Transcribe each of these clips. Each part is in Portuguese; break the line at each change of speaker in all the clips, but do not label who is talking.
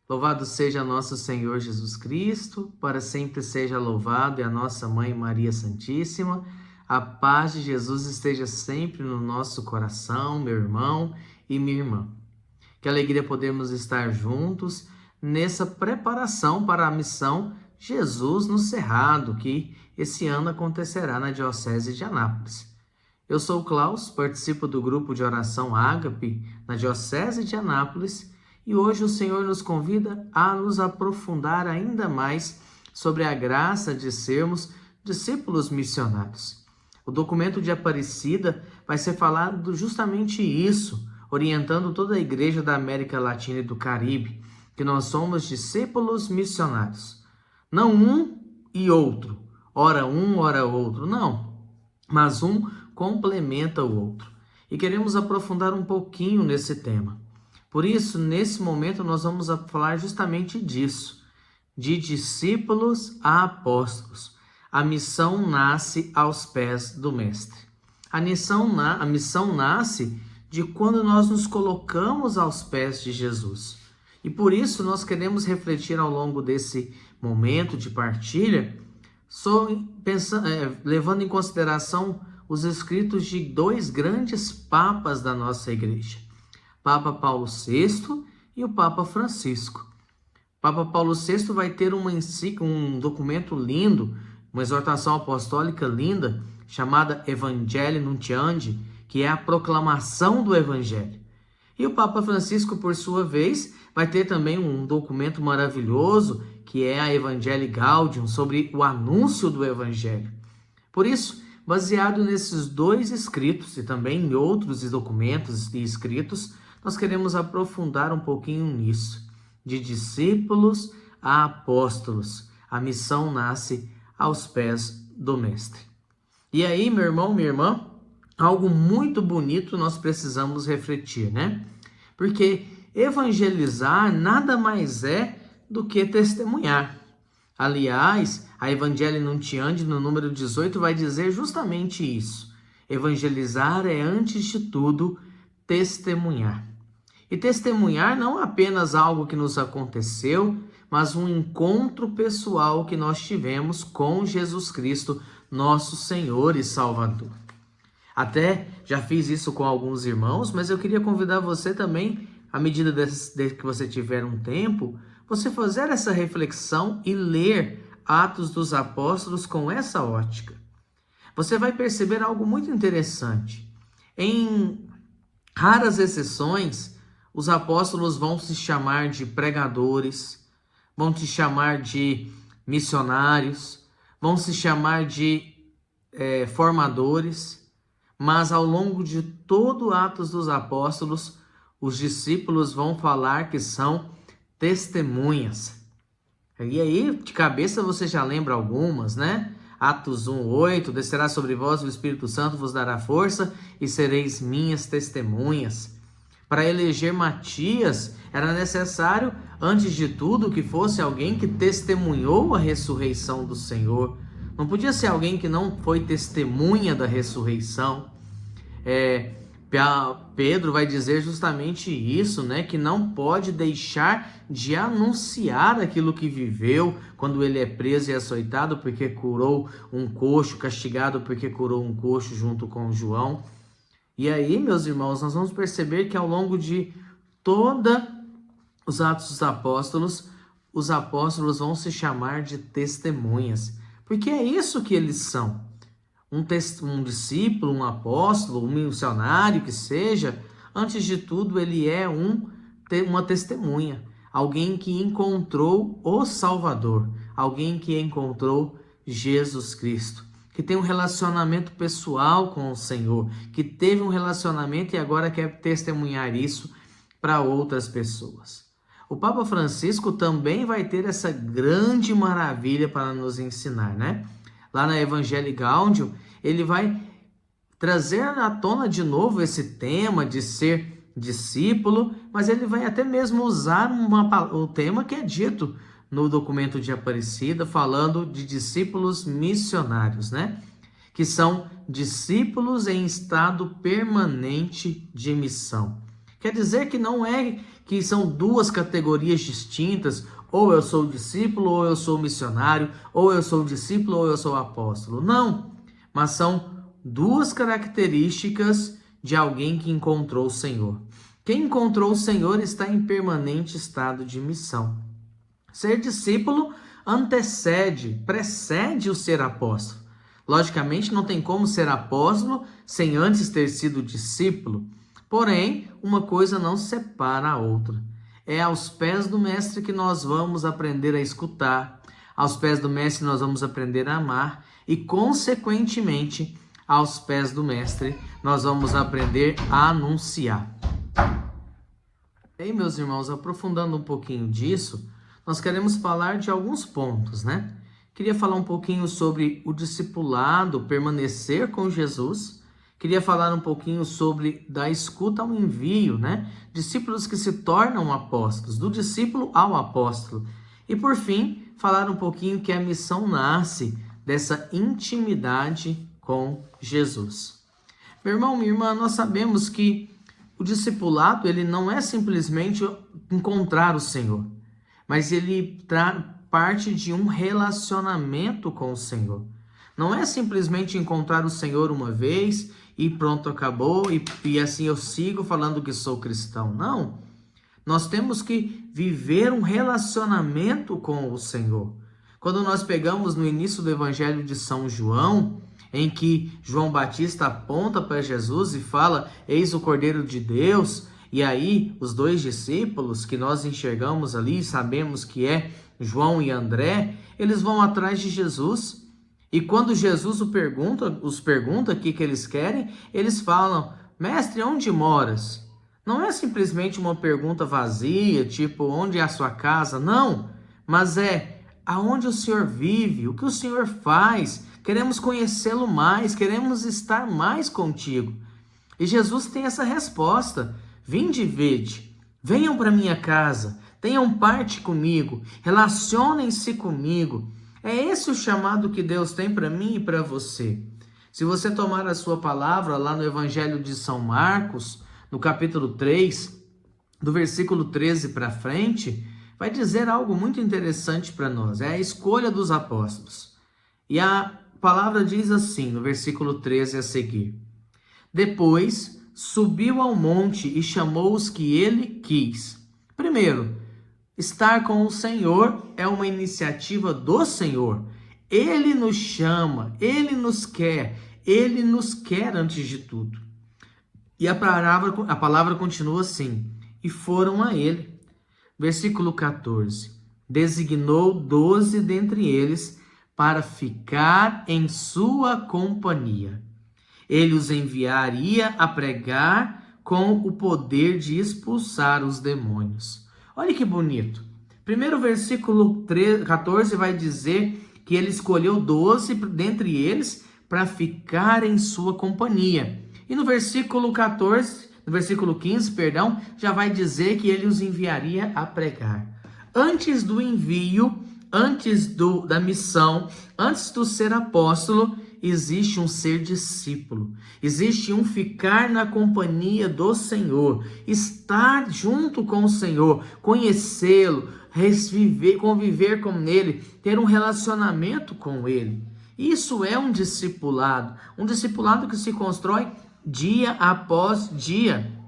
Louvado seja nosso Senhor Jesus Cristo, para sempre seja louvado, e a nossa Mãe Maria Santíssima. A paz de Jesus esteja sempre no nosso coração, meu irmão e minha irmã. Que alegria podermos estar juntos nessa preparação para a missão Jesus no Cerrado, que esse ano acontecerá na Diocese de Anápolis. Eu sou o Klaus, participo do grupo de oração Ágape na Diocese de Anápolis, e hoje o Senhor nos convida a nos aprofundar ainda mais sobre a graça de sermos discípulos missionários. O documento de Aparecida vai ser falado justamente isso, orientando toda a igreja da América Latina e do Caribe, que nós somos discípulos missionários. Não um e outro, ora um, ora outro, não, mas um complementa o outro. E queremos aprofundar um pouquinho nesse tema. Por isso, nesse momento, nós vamos falar justamente disso, de discípulos a apóstolos. A missão nasce aos pés do Mestre. A missão nasce de quando nós nos colocamos aos pés de Jesus. E por isso nós queremos refletir ao longo desse momento de partilha, levando em consideração os escritos de dois grandes papas da nossa igreja, Papa Paulo VI e o Papa Francisco. Papa Paulo VI vai ter um documento lindo, uma exortação apostólica linda, chamada Evangelii Nuntiandi, que é a proclamação do Evangelho. E o Papa Francisco, por sua vez, vai ter também um documento maravilhoso, que é a Evangelii Gaudium, sobre o anúncio do Evangelho. Por isso, baseado nesses dois escritos e também em outros documentos e escritos, nós queremos aprofundar um pouquinho nisso. De discípulos a apóstolos, a missão nasce aos pés do Mestre. E aí, meu irmão, minha irmã, algo muito bonito nós precisamos refletir, né? Porque evangelizar nada mais é do que testemunhar. Aliás, a Evangelii Nuntiandi, no número 18, vai dizer justamente isso. Evangelizar é, antes de tudo, testemunhar. E testemunhar não é apenas algo que nos aconteceu, mas um encontro pessoal que nós tivemos com Jesus Cristo, nosso Senhor e Salvador. Até já fiz isso com alguns irmãos, mas eu queria convidar você também, à medida que você tiver um tempo, você fazer essa reflexão e ler Atos dos Apóstolos com essa ótica. Você vai perceber algo muito interessante. Em raras exceções, os apóstolos vão se chamar de pregadores, vão se chamar de missionários, vão se chamar de formadores, mas ao longo de todo Atos dos Apóstolos, os discípulos vão falar que são testemunhas. E aí, de cabeça, você já lembra algumas, né? Atos 1:8, descerá sobre vós o Espírito Santo, vos dará força e sereis minhas testemunhas. Para eleger Matias, era necessário, antes de tudo, que fosse alguém que testemunhou a ressurreição do Senhor. Não podia ser alguém que não foi testemunha da ressurreição. Pedro vai dizer justamente isso, né? Que não pode deixar de anunciar aquilo que viveu quando ele é preso e açoitado porque curou um coxo, castigado porque curou um coxo junto com João. E aí, meus irmãos, nós vamos perceber que ao longo de todos os Atos dos Apóstolos, os apóstolos vão se chamar de testemunhas, porque é isso que eles são. Um discípulo, um apóstolo, um missionário que seja, antes de tudo, ele é uma testemunha. Alguém que encontrou o Salvador, alguém que encontrou Jesus Cristo, que tem um relacionamento pessoal com o Senhor, que teve um relacionamento e agora quer testemunhar isso para outras pessoas. O Papa Francisco também vai ter essa grande maravilha para nos ensinar, né? Lá na Evangelii Gaudium, ele vai trazer à tona de novo esse tema de ser discípulo, mas ele vai até mesmo usar o tema que é dito no documento de Aparecida, falando de discípulos missionários, né? Que são discípulos em estado permanente de missão, Quer dizer que não é que são duas categorias distintas, ou eu sou discípulo, ou eu sou missionário, ou eu sou discípulo, ou eu sou apóstolo. Não, mas são duas características de alguém que encontrou o Senhor. Quem encontrou o Senhor está em permanente estado de missão. Ser discípulo precede o ser apóstolo. Logicamente, não tem como ser apóstolo sem antes ter sido discípulo. Porém, uma coisa não separa a outra. É aos pés do Mestre que nós vamos aprender a escutar, aos pés do Mestre nós vamos aprender a amar e, consequentemente, aos pés do Mestre nós vamos aprender a anunciar. E aí, meus irmãos, aprofundando um pouquinho disso, nós queremos falar de alguns pontos, né? Queria falar um pouquinho sobre o discipulado, permanecer com Jesus. Queria falar um pouquinho sobre da escuta ao envio, né? Discípulos que se tornam apóstolos, do discípulo ao apóstolo. E por fim, falar um pouquinho que a missão nasce dessa intimidade com Jesus. Meu irmão, minha irmã, nós sabemos que o discipulado, ele não é simplesmente encontrar o Senhor, mas ele parte de um relacionamento com o Senhor. Não é simplesmente encontrar o Senhor uma vez e pronto, acabou, e assim eu sigo falando que sou cristão. Não. Nós temos que viver um relacionamento com o Senhor. Quando nós pegamos no início do Evangelho de São João, em que João Batista aponta para Jesus e fala, eis o Cordeiro de Deus, e aí os dois discípulos que nós enxergamos ali, sabemos que é João e André, eles vão atrás de Jesus. E quando Jesus os pergunta o que eles querem, eles falam, mestre, onde moras? Não é simplesmente uma pergunta vazia, tipo, onde é a sua casa? Não, mas é aonde o Senhor vive, o que o Senhor faz. Queremos conhecê-lo mais, queremos estar mais contigo. E Jesus tem essa resposta, vinde e vede, venham para minha casa, tenham parte comigo, relacionem-se comigo. É esse o chamado que Deus tem para mim e para você. Se você tomar a sua palavra lá no Evangelho de São Marcos, no capítulo 3, do versículo 13 para frente, vai dizer algo muito interessante para nós. É a escolha dos apóstolos. E a palavra diz assim, no versículo 13 a seguir. Depois, subiu ao monte e chamou os que ele quis. Primeiro, estar com o Senhor é uma iniciativa do Senhor. Ele nos chama, Ele nos quer antes de tudo. E a palavra continua assim, e foram a Ele. Versículo 14, designou 12 dentre eles para ficar em sua companhia. Ele os enviaria a pregar com o poder de expulsar os demônios. Olha que bonito. Primeiro versículo 14 vai dizer que ele escolheu 12 dentre eles para ficar em sua companhia. E no versículo 15, já vai dizer que ele os enviaria a pregar. Antes do envio, da missão, antes do ser apóstolo, existe um ser discípulo, existe um ficar na companhia do Senhor, estar junto com o Senhor, conhecê-lo, conviver com ele, ter um relacionamento com ele. Isso é um discipulado que se constrói dia após dia.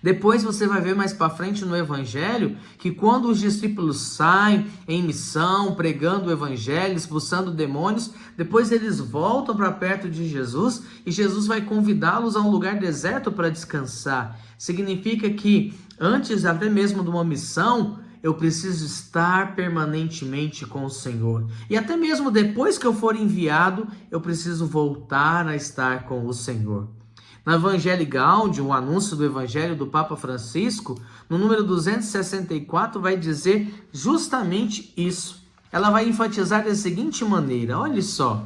Depois você vai ver mais para frente no Evangelho que quando os discípulos saem em missão, pregando o Evangelho, expulsando demônios, depois eles voltam para perto de Jesus e Jesus vai convidá-los a um lugar deserto para descansar. Significa que antes até mesmo de uma missão, eu preciso estar permanentemente com o Senhor. E até mesmo depois que eu for enviado, eu preciso voltar a estar com o Senhor. Na Evangelii Gaudium, o anúncio do Evangelho do Papa Francisco, no número 264, vai dizer justamente isso. Ela vai enfatizar da seguinte maneira, olha só,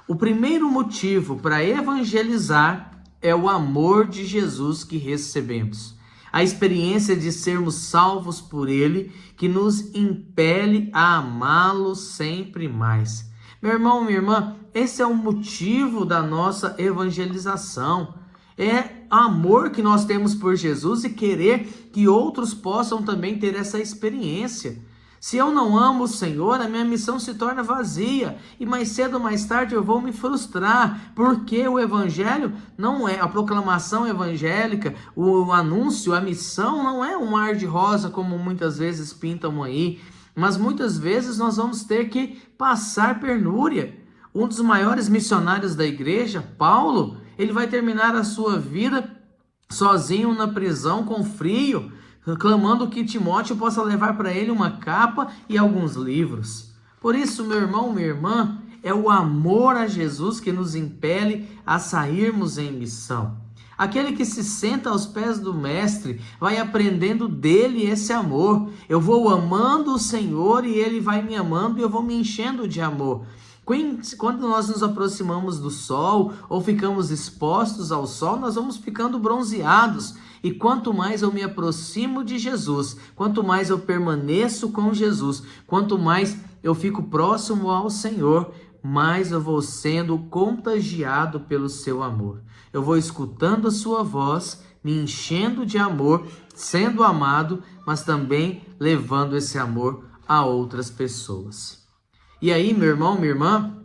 o primeiro motivo para evangelizar é o amor de Jesus que recebemos. A experiência de sermos salvos por Ele, que nos impele a amá-lo sempre mais. Meu irmão, minha irmã, esse é o motivo da nossa evangelização. É amor que nós temos por Jesus e querer que outros possam também ter essa experiência. Se eu não amo o Senhor, a minha missão se torna vazia e mais cedo ou mais tarde eu vou me frustrar, porque o evangelho não é, a proclamação evangélica, o anúncio, a missão não é um mar de rosa como muitas vezes pintam aí, mas muitas vezes nós vamos ter que passar penúria. Um dos maiores missionários da igreja, Paulo, ele vai terminar a sua vida sozinho na prisão com frio, clamando que Timóteo possa levar para ele uma capa e alguns livros. Por isso, meu irmão, minha irmã, é o amor a Jesus que nos impele a sairmos em missão. Aquele que se senta aos pés do Mestre vai aprendendo dele esse amor. Eu vou amando o Senhor e ele vai me amando e eu vou me enchendo de amor. Quando nós nos aproximamos do sol ou ficamos expostos ao sol, nós vamos ficando bronzeados. E quanto mais eu me aproximo de Jesus, quanto mais eu permaneço com Jesus, quanto mais eu fico próximo ao Senhor, mais eu vou sendo contagiado pelo seu amor. Eu vou escutando a sua voz, me enchendo de amor, sendo amado, mas também levando esse amor a outras pessoas. E aí, meu irmão, minha irmã,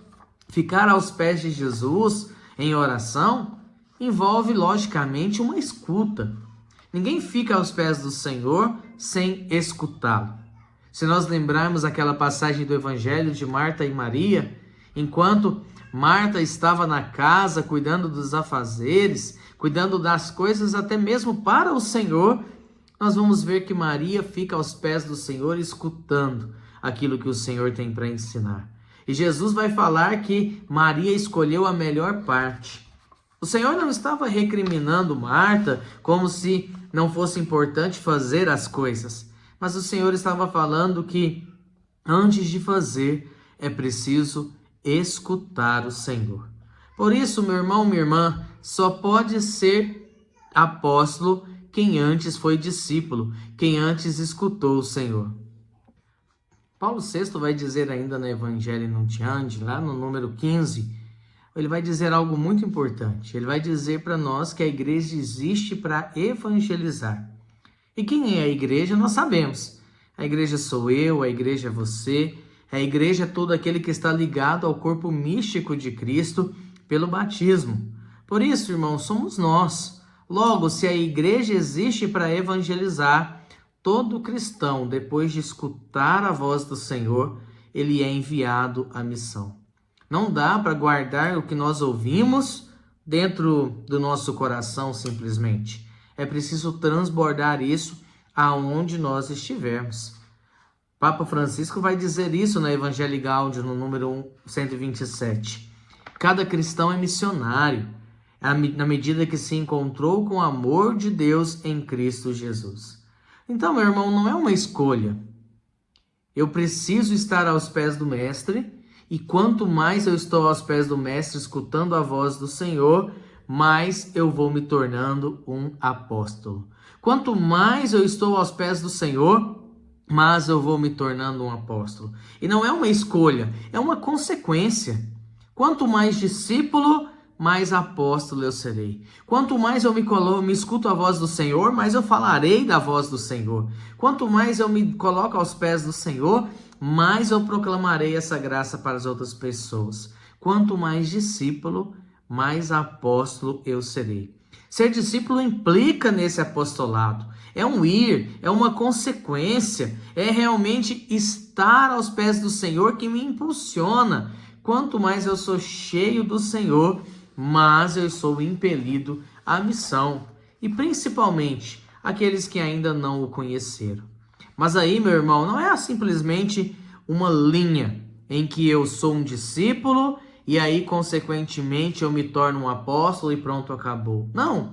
ficar aos pés de Jesus em oração envolve, logicamente, uma escuta. Ninguém fica aos pés do Senhor sem escutá-lo. Se nós lembrarmos aquela passagem do Evangelho de Marta e Maria, enquanto Marta estava na casa cuidando dos afazeres, cuidando das coisas até mesmo para o Senhor, nós vamos ver que Maria fica aos pés do Senhor escutando aquilo que o Senhor tem para ensinar. E Jesus vai falar que Maria escolheu a melhor parte. O Senhor não estava recriminando Marta como se não fosse importante fazer as coisas, mas o Senhor estava falando que antes de fazer é preciso escutar o Senhor. Por isso, meu irmão, minha irmã, só pode ser apóstolo quem antes foi discípulo, quem antes escutou o Senhor. Paulo VI vai dizer ainda no Evangelho Nuntiandi, lá no número 15, ele vai dizer algo muito importante. Ele vai dizer para nós que a igreja existe para evangelizar. E quem é a igreja, nós sabemos. A igreja sou eu, a igreja é você, a igreja é todo aquele que está ligado ao corpo místico de Cristo pelo batismo. Por isso, irmãos, somos nós. Logo, se a igreja existe para evangelizar, todo cristão, depois de escutar a voz do Senhor, ele é enviado à missão. Não dá para guardar o que nós ouvimos dentro do nosso coração simplesmente. É preciso transbordar isso aonde nós estivermos. Papa Francisco vai dizer isso na Evangelii Gaudium, no número 127. Cada cristão é missionário, na medida que se encontrou com o amor de Deus em Cristo Jesus. Então, meu irmão, não é uma escolha. Eu preciso estar aos pés do Mestre, e quanto mais eu estou aos pés do Mestre, escutando a voz do Senhor, mais eu vou me tornando um apóstolo. Quanto mais eu estou aos pés do Senhor, mais eu vou me tornando um apóstolo. E não é uma escolha, é uma consequência. Quanto mais discípulo, mais apóstolo eu serei. Quanto mais eu me escuto a voz do Senhor, mais eu falarei da voz do Senhor. Quanto mais eu me coloco aos pés do Senhor, mais eu proclamarei essa graça para as outras pessoas. Quanto mais discípulo, mais apóstolo eu serei. Ser discípulo implica nesse apostolado. É um ir, é uma consequência, é realmente estar aos pés do Senhor que me impulsiona. Quanto mais eu sou cheio do Senhor, mas eu sou impelido à missão, e principalmente aqueles que ainda não o conheceram. Mas aí, meu irmão, não é simplesmente uma linha em que eu sou um discípulo e aí, consequentemente, eu me torno um apóstolo e pronto, acabou. Não,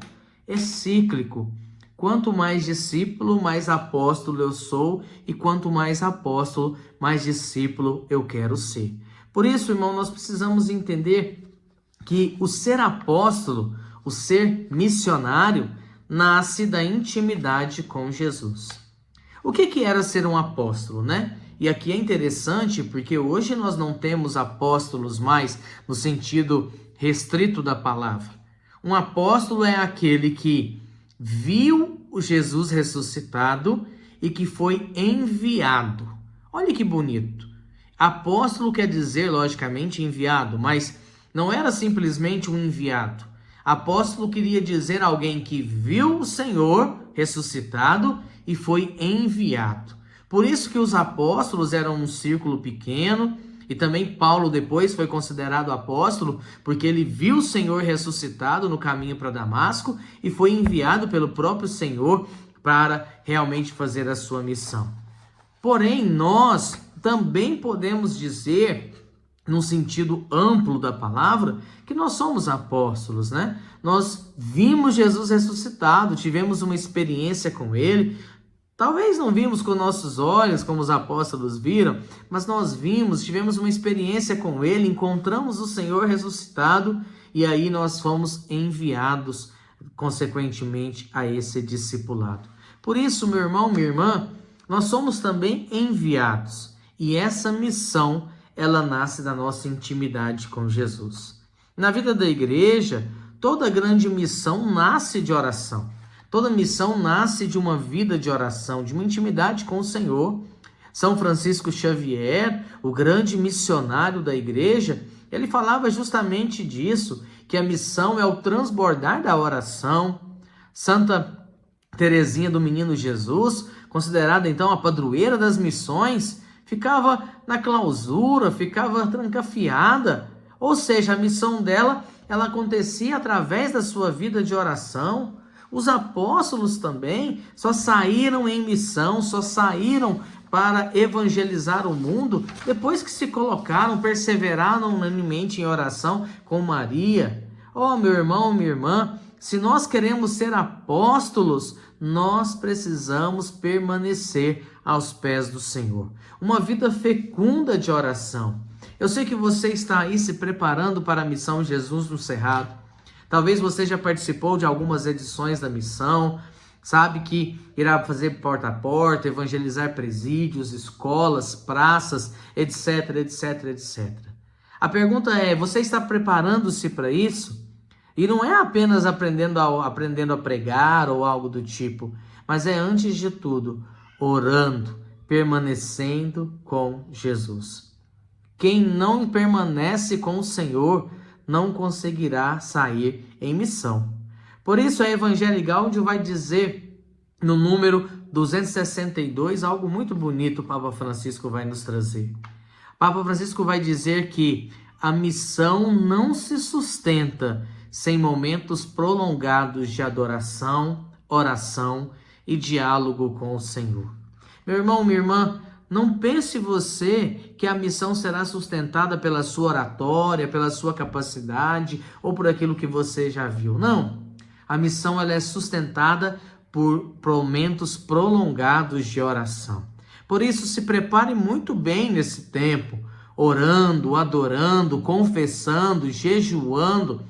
é cíclico. Quanto mais discípulo, mais apóstolo eu sou, e quanto mais apóstolo, mais discípulo eu quero ser. Por isso, irmão, nós precisamos entender que o ser apóstolo, o ser missionário, nasce da intimidade com Jesus. O que era ser um apóstolo, né? E aqui é interessante porque hoje nós não temos apóstolos mais no sentido restrito da palavra. Um apóstolo é aquele que viu o Jesus ressuscitado e que foi enviado. Olha que bonito. Apóstolo quer dizer, logicamente, enviado, mas não era simplesmente um enviado. Apóstolo queria dizer alguém que viu o Senhor ressuscitado e foi enviado. Por isso que os apóstolos eram um círculo pequeno, e também Paulo depois foi considerado apóstolo, porque ele viu o Senhor ressuscitado no caminho para Damasco e foi enviado pelo próprio Senhor para realmente fazer a sua missão. Porém, nós também podemos dizer, no sentido amplo da palavra, que nós somos apóstolos, né? Nós vimos Jesus ressuscitado, tivemos uma experiência com ele. Talvez não vimos com nossos olhos, como os apóstolos viram, mas nós vimos, tivemos uma experiência com ele, encontramos o Senhor ressuscitado e aí nós fomos enviados, consequentemente, a esse discipulado. Por isso, meu irmão, minha irmã, nós somos também enviados e essa missão, ela nasce da nossa intimidade com Jesus. Na vida da igreja, toda grande missão nasce de oração. Toda missão nasce de uma vida de oração, de uma intimidade com o Senhor. São Francisco Xavier, o grande missionário da igreja, ele falava justamente disso, que a missão é o transbordar da oração. Santa Teresinha do Menino Jesus, considerada então a padroeira das missões, ficava na clausura, ficava trancafiada. Ou seja, a missão dela, ela acontecia através da sua vida de oração. Os apóstolos também só saíram em missão, só saíram para evangelizar o mundo depois que se colocaram, perseveraram unanemente em oração com Maria. Oh, meu irmão, minha irmã, se nós queremos ser apóstolos, nós precisamos permanecer aos pés do Senhor. Uma vida fecunda de oração. Eu sei que você está aí se preparando para a missão Jesus no Cerrado. Talvez você já participou de algumas edições da missão, sabe que irá fazer porta a porta, evangelizar presídios, escolas, praças, etc, etc, etc. A pergunta é, você está preparando-se para isso? E não é apenas aprendendo a pregar ou algo do tipo, mas é antes de tudo, orando, permanecendo com Jesus. Quem não permanece com o Senhor não conseguirá sair em missão. Por isso a Evangelii Gaudium vai dizer no número 262 algo muito bonito o Papa Francisco vai nos trazer. O Papa Francisco vai dizer que a missão não se sustenta sem momentos prolongados de adoração, oração e diálogo com o Senhor. Meu irmão, minha irmã, não pense você que a missão será sustentada pela sua oratória, pela sua capacidade ou por aquilo que você já viu. Não. A missão ela é sustentada por momentos prolongados de oração. Por isso, se prepare muito bem nesse tempo, orando, adorando, confessando, jejuando,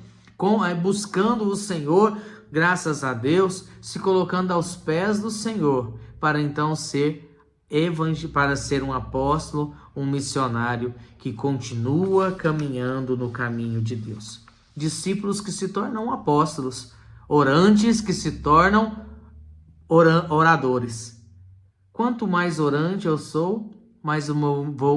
buscando o Senhor, graças a Deus, se colocando aos pés do Senhor, para então ser um apóstolo, um missionário que continua caminhando no caminho de Deus. Discípulos que se tornam apóstolos, orantes que se tornam oradores. Quanto mais orante eu sou,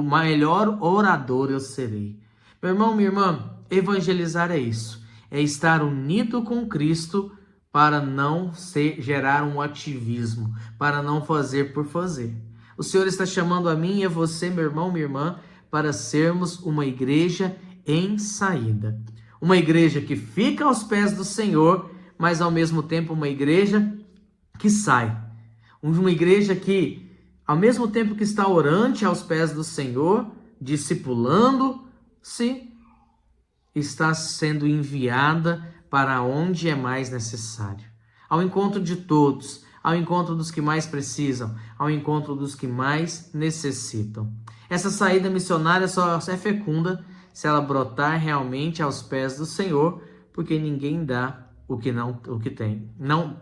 melhor orador eu serei. Meu irmão, minha irmã, evangelizar é isso. É estar unido com Cristo para não gerar um ativismo, para não fazer por fazer. O Senhor está chamando a mim e a você, meu irmão, minha irmã, para sermos uma igreja em saída. Uma igreja que fica aos pés do Senhor, mas ao mesmo tempo uma igreja que sai. Uma igreja que, ao mesmo tempo que está orante aos pés do Senhor, discipulando-se, está sendo enviada para onde é mais necessário. Ao encontro de todos, ao encontro dos que mais precisam, ao encontro dos que mais necessitam. Essa saída missionária só é fecunda se ela brotar realmente aos pés do Senhor, porque ninguém dá o que tem.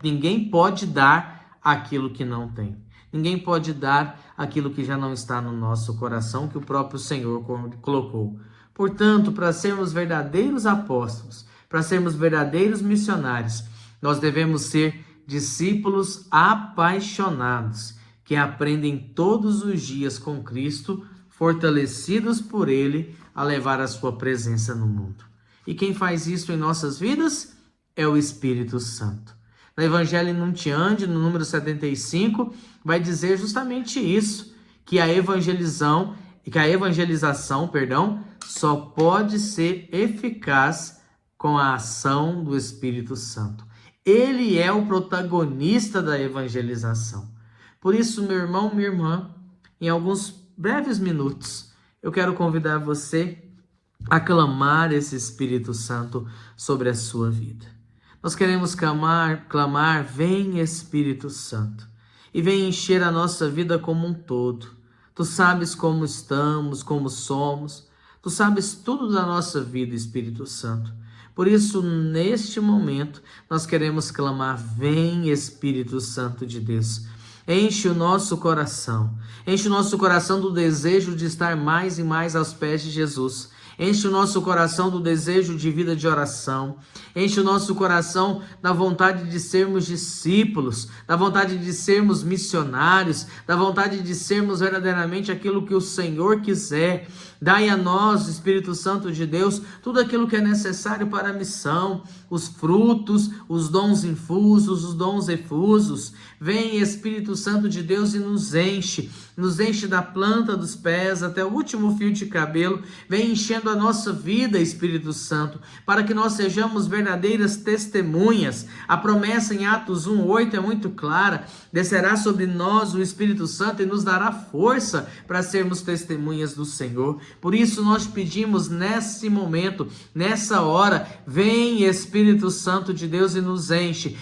Ninguém pode dar aquilo que não tem. Ninguém pode dar aquilo que já não está no nosso coração, que o próprio Senhor colocou. Portanto, para sermos verdadeiros apóstolos, para sermos verdadeiros missionários, nós devemos ser discípulos apaixonados, que aprendem todos os dias com Cristo, fortalecidos por Ele, a levar a sua presença no mundo. E quem faz isso em nossas vidas é o Espírito Santo. No Evangelho Nuntiandi, no número 75, vai dizer justamente isso, que a evangelização, só pode ser eficaz com a ação do Espírito Santo. Ele é o protagonista da evangelização. Por isso, meu irmão, minha irmã, em alguns breves minutos, eu quero convidar você a clamar esse Espírito Santo sobre a sua vida. Nós queremos clamar, vem Espírito Santo, e vem encher a nossa vida como um todo. Tu sabes como estamos, como somos, tu sabes tudo da nossa vida, Espírito Santo. Por isso, neste momento, nós queremos clamar, vem Espírito Santo de Deus. Enche o nosso coração do desejo de estar mais e mais aos pés de Jesus. Enche o nosso coração do desejo de vida de oração. Enche o nosso coração da vontade de sermos discípulos, da vontade de sermos missionários, da vontade de sermos verdadeiramente aquilo que o Senhor quiser. Dai a nós, Espírito Santo de Deus, tudo aquilo que é necessário para a missão, os frutos, os dons infusos, os dons efusos. Vem, Espírito Santo de Deus, e nos enche da planta dos pés até o último fio de cabelo. Vem enchendo a nossa vida, Espírito Santo, para que nós sejamos verdadeiras testemunhas. A promessa em Atos 1:8 é muito clara: descerá sobre nós o Espírito Santo e nos dará força para sermos testemunhas do Senhor. Por isso nós pedimos nesse momento, nessa hora, vem Espírito Santo de Deus e nos enche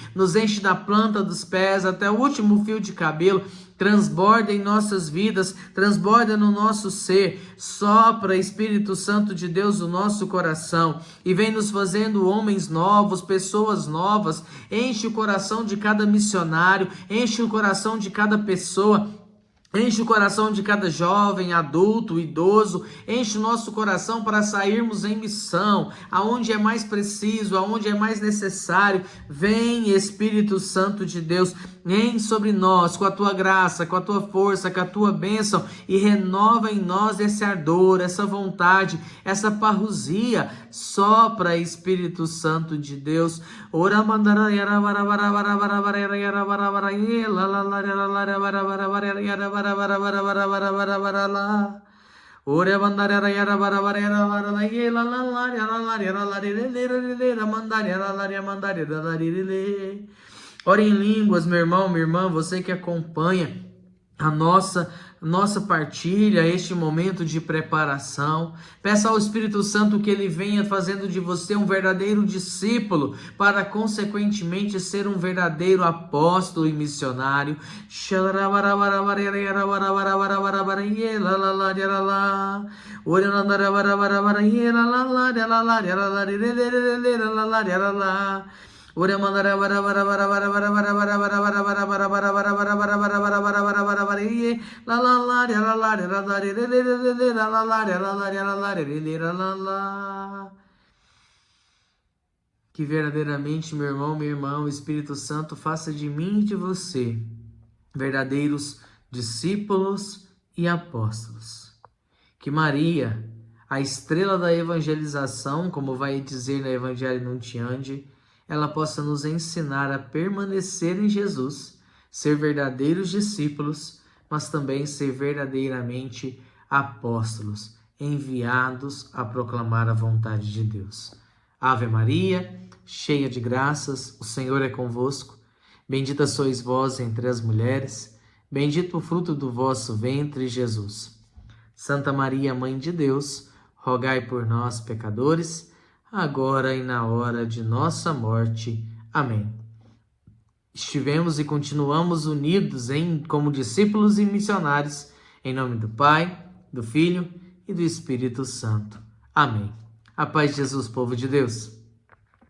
da planta dos pés até o último fio de cabelo. Transborda em nossas vidas, transborda no nosso ser, sopra, Espírito Santo de Deus, o nosso coração, e vem nos fazendo homens novos, pessoas novas. Enche o coração de cada missionário, enche o coração de cada pessoa, enche o coração de cada jovem, adulto, idoso. Enche o nosso coração para sairmos em missão, aonde é mais preciso, aonde é mais necessário. Vem, Espírito Santo de Deus, vem sobre nós com a tua graça, com a tua força, com a tua bênção, e renova em nós esse ardor, essa vontade, essa parrusia. Sopra, Espírito Santo de Deus. Ora Ore em línguas, meu irmão, minha irmã, você que acompanha a nossa partilha, este momento de preparação. Peça ao Espírito Santo que ele venha fazendo de você um verdadeiro discípulo, para consequentemente ser um verdadeiro apóstolo e missionário. Que verdadeiramente, meu irmão, minha irmã, o Espírito Santo faça de mim e de você verdadeiros discípulos e apóstolos. Que Maria, a estrela da evangelização, como vai dizer no Evangelho Nuntiandi, ela possa nos ensinar a permanecer em Jesus, ser verdadeiros discípulos, mas também ser verdadeiramente apóstolos, enviados a proclamar a vontade de Deus. Ave Maria, cheia de graças, o Senhor é convosco. Bendita sois vós entre as mulheres, bendito o fruto do vosso ventre, Jesus. Santa Maria, Mãe de Deus, rogai por nós, pecadores, agora e na hora de nossa morte. Amém. Estivemos e continuamos unidos como discípulos e missionários, em nome do Pai, do Filho e do Espírito Santo. Amém. A paz de Jesus, povo de Deus.